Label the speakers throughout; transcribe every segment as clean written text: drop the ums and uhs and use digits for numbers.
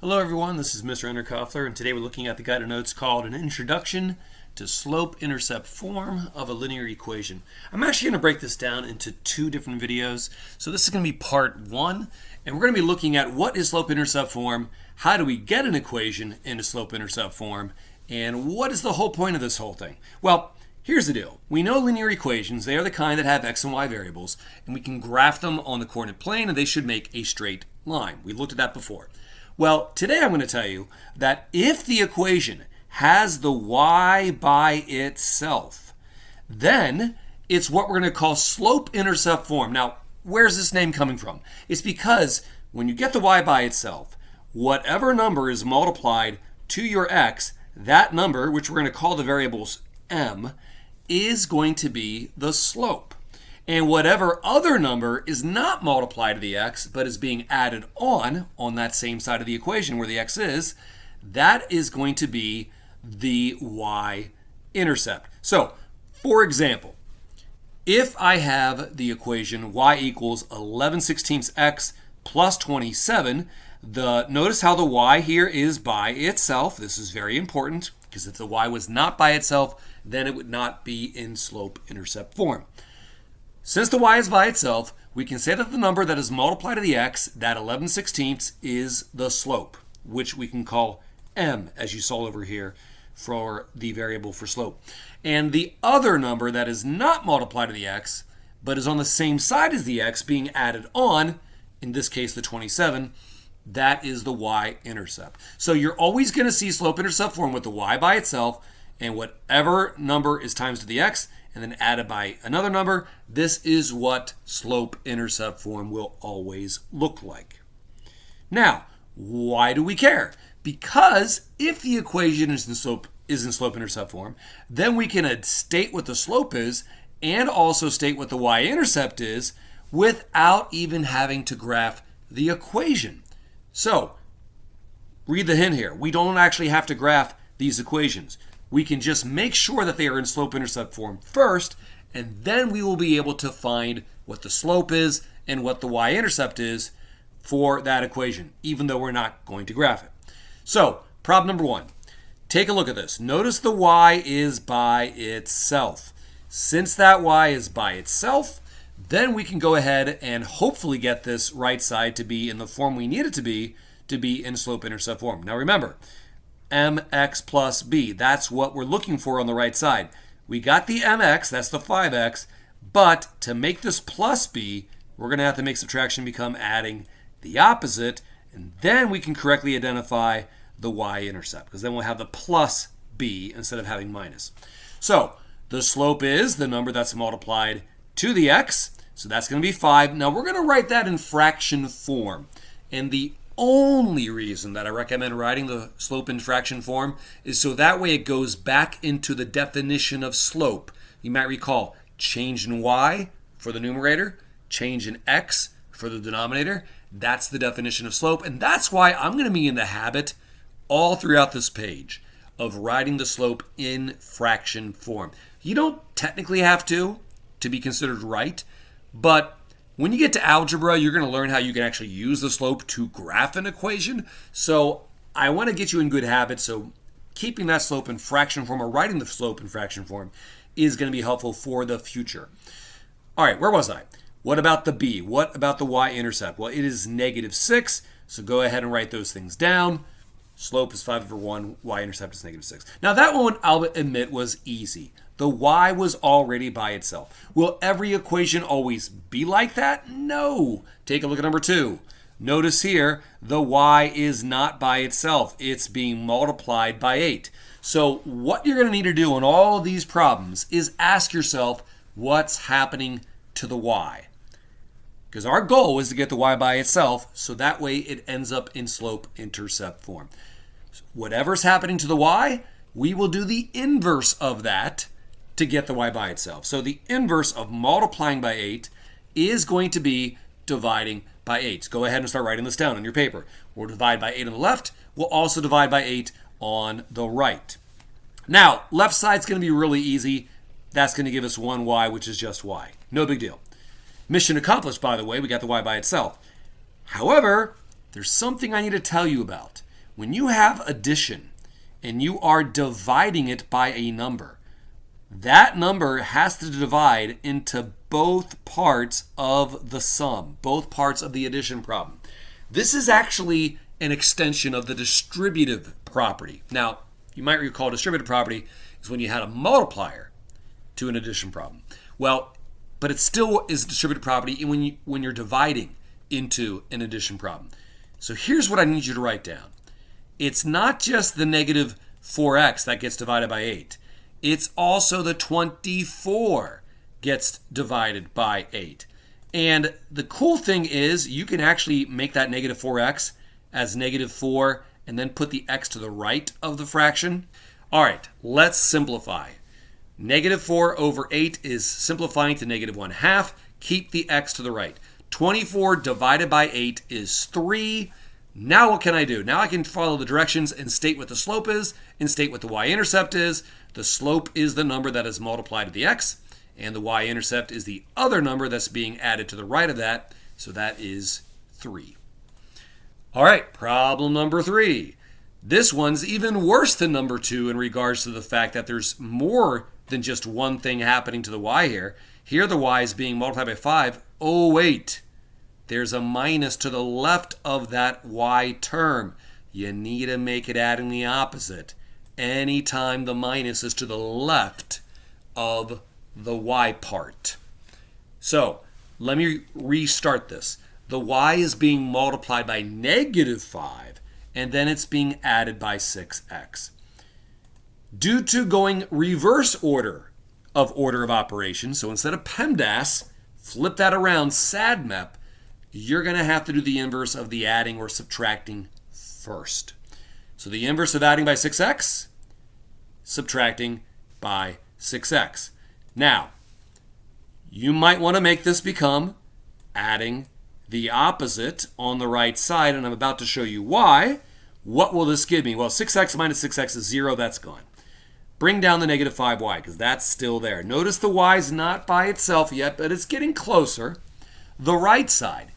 Speaker 1: Hello everyone, this is Mr. Underkoffler, and today we're looking at the guided notes called An Introduction to Slope-Intercept Form of a Linear Equation. I'm actually going to break this down into two different videos. So this is going to be part one, and we're going to be looking at what is slope-intercept form, how do we get an equation into slope-intercept form, and what is the whole point of this whole thing? Well, here's the deal. We know linear equations, they are the kind that have x and y variables, and we can graph them on the coordinate plane, and they should make a straight line. We looked at that before. Well, today I'm going to tell you that if the equation has the y by itself, then it's what we're going to call slope-intercept form. Now, where's this name coming from? It's because when you get the y by itself, whatever number is multiplied to your x, that number, which we're going to call the variables m, is going to be the slope. And whatever other number is not multiplied to the x, but is being added on that same side of the equation where the x is, that is going to be the y-intercept. So, for example, if I have the equation y equals 11/16 x plus 27, notice how the y here is by itself. This is very important because if the y was not by itself, then it would not be in slope-intercept form. Since the y is by itself, we can say that the number that is multiplied to the x, that 11/16, is the slope, which we can call m, as you saw over here, for the variable for slope. And the other number that is not multiplied to the x, but is on the same side as the x being added on, in this case the 27, that is the y-intercept. So you're always going to see slope-intercept form with the y by itself, and whatever number is times to the x, and then added by another number, this is what slope-intercept form will always look like. Now, why do we care? Because if the equation is in slope-intercept form, then we can state what the slope is and also state what the y-intercept is without even having to graph the equation. So, read the hint here. We don't actually have to graph these equations. We can just make sure that they are in slope-intercept form first, and then we will be able to find what the slope is and what the y-intercept is for that equation, even though we're not going to graph it. So, problem number one. Take a look at this. Notice the y is by itself. Since that y is by itself, then we can go ahead and hopefully get this right side to be in the form we need it to be in slope-intercept form. Now remember, mx plus b, that's what we're looking for on the right side. We got the mx, that's the 5x, but to make this plus b, we're going to have to make subtraction become adding the opposite, and then we can correctly identify the y-intercept, because then we'll have the plus b instead of having minus. So the slope is the number that's multiplied to the x, so that's going to be 5. Now we're going to write that in fraction form, and the only reason that I recommend writing the slope in fraction form is so that way it goes back into the definition of slope. You might recall change in y for the numerator, change in x for the denominator. That's the definition of slope, and that's why I'm going to be in the habit all throughout this page of writing the slope in fraction form. You don't technically have to be considered right, but when you get to algebra, you're going to learn how you can actually use the slope to graph an equation. So I want to get you in good habits, so keeping that slope in fraction form or writing the slope in fraction form is going to be helpful for the future. All right, where was I? What about the b? What about the y-intercept? Well, it is -6, so go ahead and write those things down. Slope is 5/1, y-intercept is -6. Now that one, I'll admit, was easy. The y was already by itself. Will every equation always be like that? No. Take a look at number 2. Notice here, the y is not by itself. It's being multiplied by 8. So what you're going to need to do in all of these problems is ask yourself, what's happening to the y? Because our goal is to get the y by itself, so that way it ends up in slope-intercept form. So whatever's happening to the y, we will do the inverse of that to get the y by itself. So the inverse of multiplying by 8 is going to be dividing by 8. Go ahead and start writing this down on your paper. We'll divide by 8 on the left. We'll also divide by 8 on the right. Now, left side's going to be really easy. That's going to give us 1y, which is just y. No big deal. Mission accomplished, by the way. We got the y by itself. However, there's something I need to tell you about. when you have addition and you are dividing it by a number, that number has to divide into both parts of the sum, both parts of the addition problem. This is actually an extension of the distributive property. Now, you might recall distributive property is when you had a multiplier to an addition problem. Well, but it still is a distributive property when you're dividing into an addition problem. So here's what I need you to write down. It's not just the negative 4x that gets divided by 8. It's also the 24 gets divided by 8. And the cool thing is you can actually make that negative 4x as negative 4 and then put the x to the right of the fraction. All right, let's simplify. Negative 4 over 8 is simplifying to negative 1/2. Keep the x to the right. 24 divided by 8 is 3. Now what can I do? Now I can follow the directions and state what the slope is and state what the y-intercept is. The slope is the number that is multiplied to the x, and the y-intercept is the other number that's being added to the right of that, so that is 3. All right, problem number 3. This one's even worse than number 2 in regards to the fact that there's more than just one thing happening to the y here. Here the y is being multiplied by 5. Oh, wait. There's a minus to the left of that y term. You need to make it adding the opposite anytime the minus is to the left of the y part. So let me restart this. The y is being multiplied by negative 5, and then it's being added by 6x. Due to going reverse order of operations, so instead of PEMDAS, flip that around, SADMEP, you're going to have to do the inverse of the adding or subtracting first. So the inverse of adding by 6x, subtracting by 6x. Now, you might want to make this become adding the opposite on the right side, and I'm about to show you why. What will this give me? Well, 6x minus 6x is 0. That's gone. Bring down the negative 5y because that's still there. Notice the y is not by itself yet, but it's getting closer. The right side.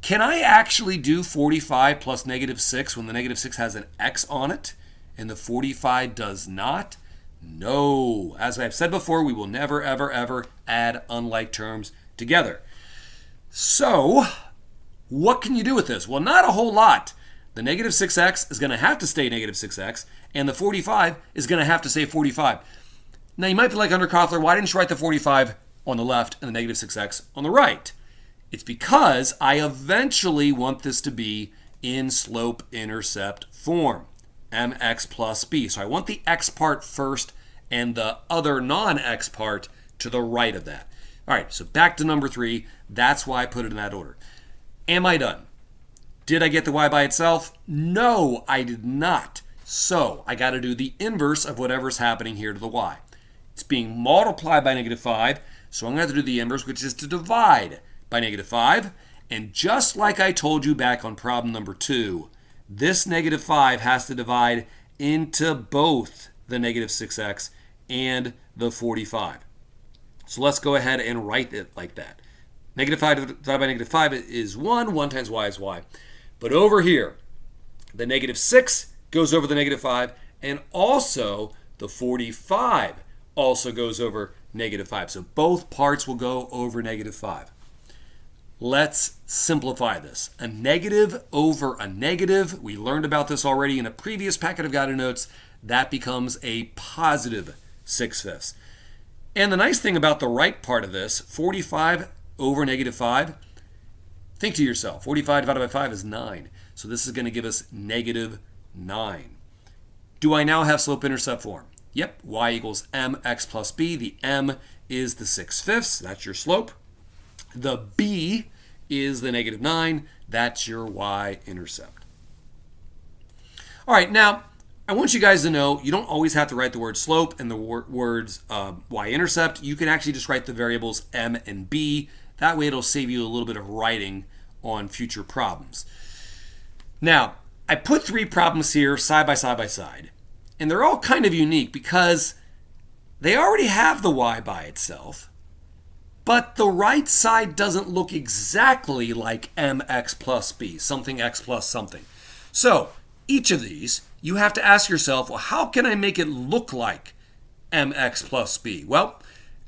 Speaker 1: Can I actually do 45 plus negative 6 when the negative 6 has an x on it and the 45 does not? No. As I've said before, we will never, ever, ever add unlike terms together. So, what can you do with this? Well, not a whole lot. The negative 6x is going to have to stay negative 6x, and the 45 is going to have to stay 45. Now, you might be like Underkoffler, why didn't you write the 45 on the left and the negative 6x on the right? It's because I eventually want this to be in slope-intercept form, mx plus b. So I want the x part first and the other non-x part to the right of that. All right, so back to number 3. That's why I put it in that order. Am I done? Did I get the y by itself? No, I did not. So I got to do the inverse of whatever's happening here to the y. It's being multiplied by negative 5, so I'm going to have to do the inverse, which is to divide by negative 5. And just like I told you back on problem number 2, this negative 5 has to divide into both the negative 6x and the 45. So let's go ahead and write it like that. Negative 5 divided by negative 5 is 1. 1 times y is y. But over here, the negative 6 goes over the negative 5, and also the 45 also goes over negative 5. So both parts will go over negative 5. Let's simplify this. A negative over a negative. We learned about this already in a previous packet of guided notes. That becomes a positive 6/5. And the nice thing about the right part of this, 45 over negative 5, think to yourself, 45 divided by 5 is 9. So this is going to give us negative 9. Do I now have slope-intercept form? Yep, y equals mx plus b. The m is the 6/5. That's your slope. The b is the negative 9. That's your y-intercept. All right, now I want you guys to know you don't always have to write the word slope and the words y-intercept. You can actually just write the variables m and b. That way it'll save you a little bit of writing on future problems. Now, I put 3 problems here side by side, and they're all kind of unique because they already have the y by itself, but the right side doesn't look exactly like mx plus b, something x plus something. So, each of these, you have to ask yourself, well, how can I make it look like mx plus b? Well,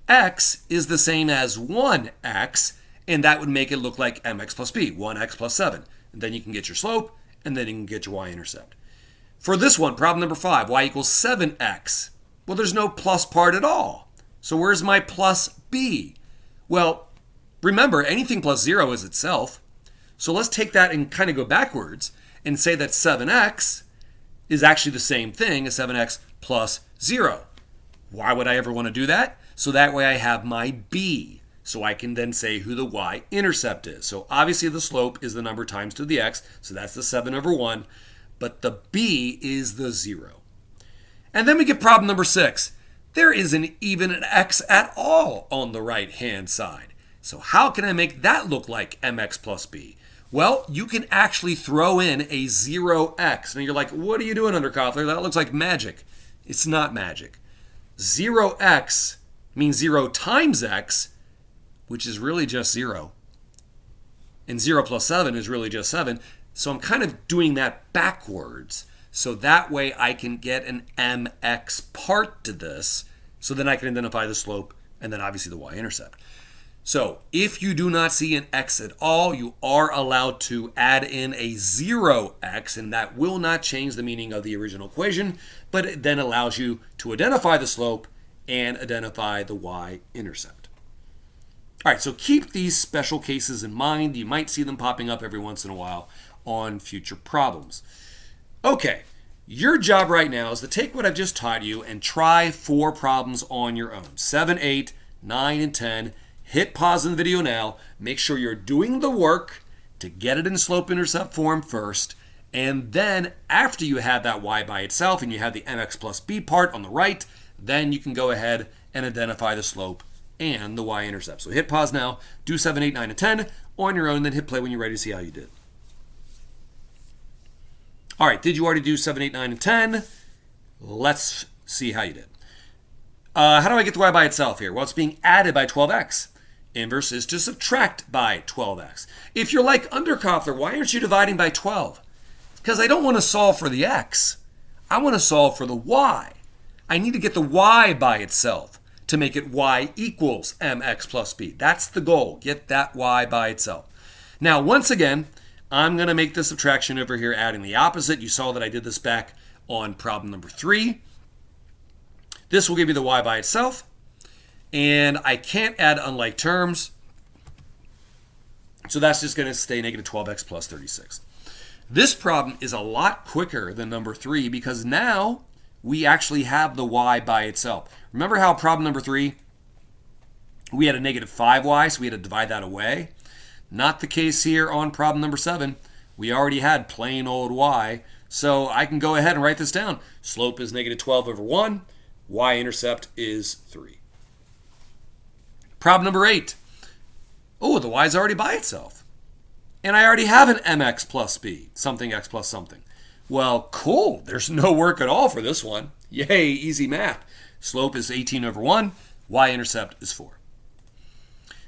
Speaker 1: x is the same as 1x, and that would make it look like mx plus b, 1x plus 7. And then you can get your slope, and then you can get your y-intercept. For this one, problem number 5, y equals 7x. Well, there's no plus part at all. So where's my plus b? Well, remember, anything plus 0 is itself. So let's take that and kind of go backwards and say that 7x is actually the same thing as 7x plus 0. Why would I ever want to do that? So that way I have my b. So I can then say who the y-intercept is. So obviously the slope is the number times 2 to the x. So that's the 7 over 1. But the b is the 0. And then we get problem number 6. There isn't even an x at all on the right-hand side. So how can I make that look like mx plus b? Well, you can actually throw in a 0x. Now you're like, what are you doing, Underkoffler? That looks like magic. It's not magic. 0x means 0 times x, which is really just 0. And 0 plus 7 is really just 7. So I'm kind of doing that backwards. So that way I can get an mx part to this. So then I can identify the slope and then obviously the y-intercept. So if you do not see an x at all, you are allowed to add in a 0x, and that will not change the meaning of the original equation, but it then allows you to identify the slope and identify the y-intercept. All right, so keep these special cases in mind. You might see them popping up every once in a while on future problems. Okay, your job right now is to take what I've just taught you and try 4 problems on your own. 7, 8, 9, and 10. Hit pause in the video now. Make sure you're doing the work to get it in slope-intercept form first. And then after you have that y by itself and you have the mx plus b part on the right, then you can go ahead and identify the slope and the y-intercept. So hit pause now. Do 7, 8, 9, and 10 on your own, and then hit play when you're ready to see how you did. All right, did you already do 7, 8, 9, and 10? Let's see how you did. How do I get the y by itself here? Well, it's being added by 12x. Inverse is to subtract by 12x. If you're like Underkoffler, why aren't you dividing by 12? Because I don't want to solve for the x. I want to solve for the y. I need to get the y by itself to make it y equals mx plus b. That's the goal. Get that y by itself. Now, once again, I'm going to make the subtraction over here, adding the opposite. You saw that I did this back on problem number 3. This will give you the y by itself. And I can't add unlike terms. So that's just going to stay negative 12x plus 36. This problem is a lot quicker than number 3 because now we actually have the y by itself. Remember how problem number 3, we had a negative 5y, so we had to divide that away? Not the case here on problem number 7. We already had plain old y. So I can go ahead and write this down. Slope is negative 12 over 1. Y-intercept is 3. Problem number 8. Oh, the y is already by itself. And I already have an mx plus b, something x plus something. Well, cool. There's no work at all for this one. Yay, easy math. Slope is 18 over 1. Y-intercept is 4.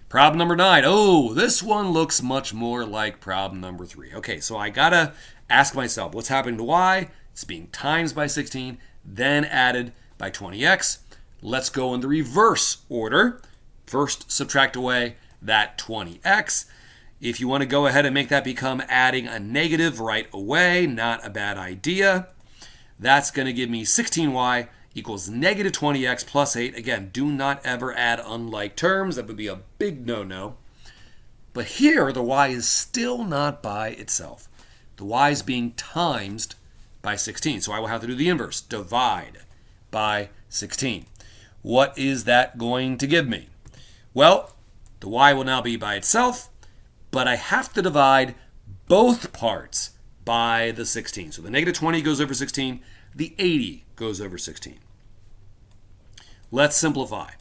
Speaker 1: Problem number 9. Oh, this one looks much more like problem number 3. Okay, so I got to ask myself, what's happening to y? It's being times by 16, then added by 20x. Let's go in the reverse order. First, subtract away that 20x. If you want to go ahead and make that become adding a negative right away, not a bad idea. That's going to give me 16y equals negative 20x plus 8. Again, do not ever add unlike terms. That would be a big no-no. But here, the y is still not by itself. The y is being timesed by 16. So I will have to do the inverse. Divide by 16. What is that going to give me? Well, the y will now be by itself, but I have to divide both parts by the 16. So the negative 20 goes over 16, the 80 goes over 16. Let's simplify.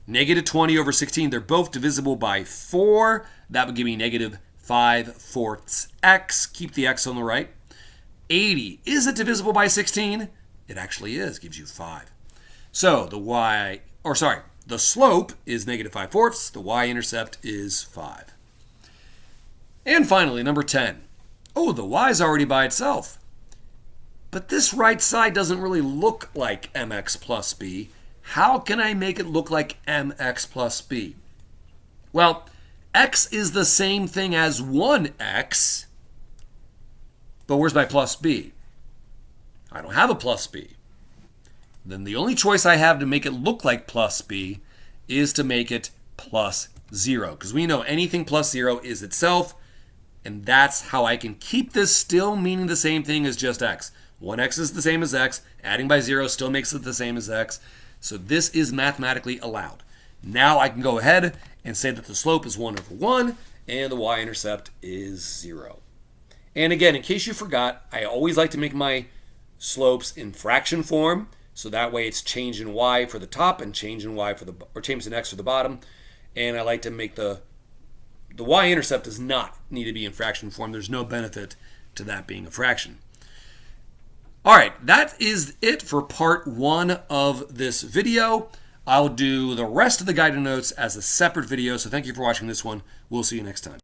Speaker 1: Negative 20 over 16, they're both divisible by 4. That would give me negative 5/4 x. Keep the x on the right. 80, is it divisible by 16? It actually is, gives you 5. So the slope is negative 5/4. The y-intercept is 5. And finally, number 10. Oh, the y is already by itself. But this right side doesn't really look like mx plus b. How can I make it look like mx plus b? Well, x is the same thing as 1x, but where's my plus b? I don't have a plus b. Then the only choice I have to make it look like plus b is to make it plus 0, because we know anything plus 0 is itself, and that's how I can keep this still meaning the same thing as just x. 1x is the same as x. Adding by 0 still makes it the same as x. So this is mathematically allowed. Now I can go ahead and say that the slope is 1 over 1 and the y-intercept is 0. And again, in case you forgot, I always like to make my slopes in fraction form, so that way it's change in y for the top and change in y for the, or change in x for the bottom. And I like to make the y-intercept does not need to be in fraction form. There's no benefit to that being a fraction. All right, that is it for part 1 of this video. I'll do the rest of the guided notes as a separate video, so thank you for watching this one. We'll see you next time.